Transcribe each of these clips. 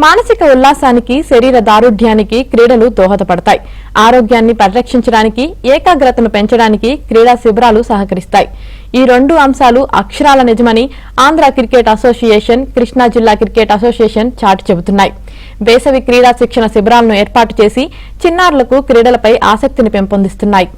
మానసిక ఉల్లాసానికి శరీర దారుఢ్యానికి క్రీడలు దోహదపడతాయి. ఆరోగ్యాన్ని పరిరక్షించడానికి ఏకాగ్రతను పెంచడానికి క్రీడా శిబిరాలు సహకరిస్తాయి. ఈ రెండు అంశాలు అక్షరాల నిజమని ఆంధ్ర క్రికెట్ అసోసియేషన్, కృష్ణా జిల్లా క్రికెట్ అసోసియేషన్ చాటి చెబుతున్నాయి. వేసవి క్రీడా శిక్షణ శిబిరాలను ఏర్పాటు చేసి చిన్నారులకు క్రీడలపై ఆసక్తిని పెంపొందిస్తున్నాయి.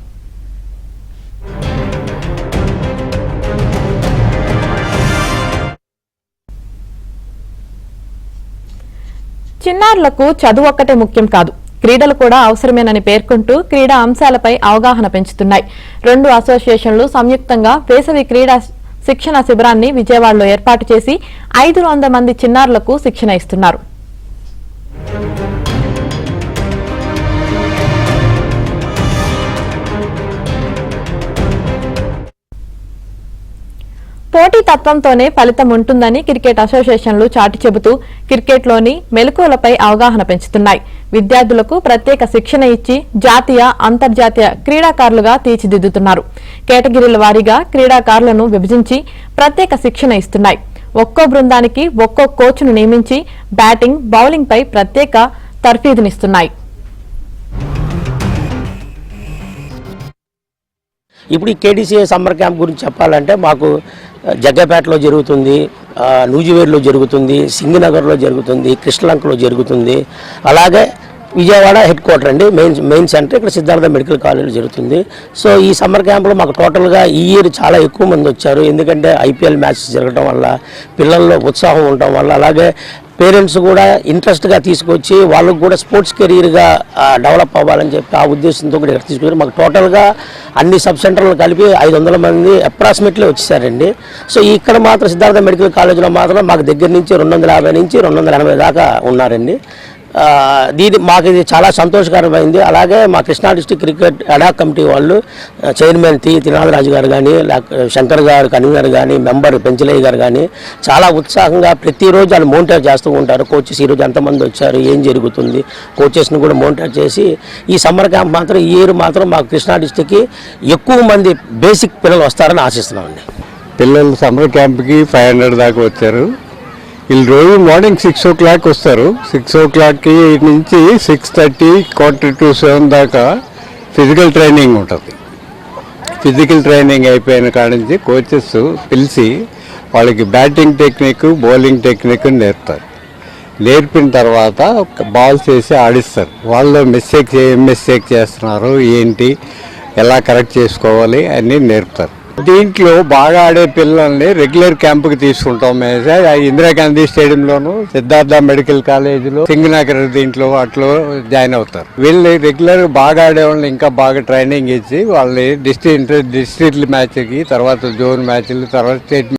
చిన్నారులకు చదువు ఒక్కటే ముఖ్యం కాదు, క్రీడలు కూడా అవసరమేనని పేర్కొంటూ క్రీడా అంశాలపై అవగాహన పెంచుతున్నాయి. రెండు అసోసియేషన్లు సంయుక్తంగా వేసవి క్రీడా శిక్షణ శిబిరాన్ని విజయవాడలో ఏర్పాటు చేసి 500 మంది చిన్నారులకు శిక్షణ ఇస్తున్నారు. పోటీతత్వంతోనే ఫలితం ఉంటుందని క్రికెట్ అసోసియేషన్లు చాటి చెబుతూ క్రికెట్లోని మెలకువలపై అవగాహన పెంచుతున్నాయి. విద్యార్థులకు ప్రత్యేక శిక్షణ ఇచ్చి జాతీయ, అంతర్జాతీయ క్రీడాకారులుగా తీర్చిదిద్దుతున్నారు. కేటగిరీల వారీగా క్రీడాకారులను విభజించి ప్రత్యేక శిక్షణ ఇస్తున్నాయి. ఒక్కో బృందానికి ఒక్కో కోచ్ను నియమించి బ్యాటింగ్, బౌలింగ్ పై ప్రత్యేక తర్ఫీదునిస్తున్నాయి. ఇప్పుడు ఈ కేడీసీఏ సమ్మర్ క్యాంప్ గురించి చెప్పాలంటే మాకు జగ్గపేటలో జరుగుతుంది, నూజివేడ్లో జరుగుతుంది, సింగనగర్లో జరుగుతుంది, కృష్ణలంకలో జరుగుతుంది, అలాగే విజయవాడ హెడ్ క్వార్టర్ అండి, మెయిన్ సెంటర్ ఇక్కడ సిద్ధార్థ మెడికల్ కాలేజ్లో జరుగుతుంది. సో ఈ సమ్మర్ క్యాంప్లో మాకు టోటల్గా ఈ ఇయర్ చాలా ఎక్కువ మంది వచ్చారు. ఎందుకంటే ఐపీఎల్ మ్యాచెస్ జరగడం వల్ల, పిల్లల్లో ఉత్సాహం ఉండటం వల్ల, అలాగే పేరెంట్స్ కూడా ఇంట్రెస్ట్గా తీసుకొచ్చి వాళ్ళకు కూడా స్పోర్ట్స్ కెరీర్గా డెవలప్ అవ్వాలని చెప్పి ఆ ఉద్దేశంతో కూడా ఇక్కడ తీసుకొచ్చి మాకు టోటల్గా అన్ని సబ్ సెంటర్లు కలిపి 500 మంది అప్రాక్సిమేట్లీ వచ్చేసారండి. సో ఇక్కడ మాత్రం సిద్ధార్థ మెడికల్ కాలేజ్లో మాత్రం మాకు దగ్గర నుంచి 250 నుంచి 280 దాకా ఉన్నారండి. మాకు ఇది చాలా సంతోషకరమైంది. అలాగే మా Krishna district cricket ad hoc committee వాళ్ళు చైర్మన్ త్రినాథరాజు గారు కానీ, శంకర్ గారు కన్వీనర్ కానీ, మెంబర్ పెంచలయ్య గారు కానీ చాలా ఉత్సాహంగా ప్రతిరోజు వాళ్ళు మోనిటర్ చేస్తూ ఉంటారు. కోచెస్ ఈరోజు ఎంతమంది వచ్చారు, ఏం జరుగుతుంది, కోచెస్ని కూడా మోనిటర్ చేసి ఈ సమ్మర్ క్యాంప్ మాత్రం ఈ ఇయర్ మాత్రం మా కృష్ణా డిస్ట్రిక్ట్కి ఎక్కువ మంది బేసిక్ పిల్లలు వస్తారని ఆశిస్తున్నామండి. పిల్లలు సమ్మర్ క్యాంప్కి 500 దాకా వచ్చారు. వీళ్ళు రోజు మార్నింగ్ 6 o'clock వస్తారు. 6 o'clock నుంచి 6:30, 6:45 దాకా ఫిజికల్ ట్రైనింగ్ ఉంటుంది. ఫిజికల్ ట్రైనింగ్ అయిపోయిన కాడ నుంచి కోచెస్ పిలిచి వాళ్ళకి బ్యాటింగ్ టెక్నిక్, బౌలింగ్ టెక్నిక్ నేర్పుతారు. నేర్పిన తర్వాత బాల్స్ వేసి ఆడిస్తారు. వాళ్ళు ఏం మిస్టేక్ చేస్తున్నారు, ఏంటి, ఎలా కరెక్ట్ చేసుకోవాలి అన్నీ నేర్పుతారు. దీంట్లో బాగా ఆడే పిల్లల్ని రెగ్యులర్ క్యాంపుకి తీసుకుంటాం. ఇందిరాగాంధీ స్టేడియంలోను, సిద్ధార్థ మెడికల్ కాలేజీలో, సింగనగర్ దీంట్లో అట్లా జాయిన్ అవుతారు. వీళ్ళు రెగ్యులర్ బాగా ఆడే వాళ్ళని ఇంకా బాగా ట్రైనింగ్ ఇచ్చి వాళ్ళని డిస్ట్రిక్ట్ మ్యాచ్కి, తర్వాత జోన్ మ్యాచ్లు, తర్వాత స్టేట్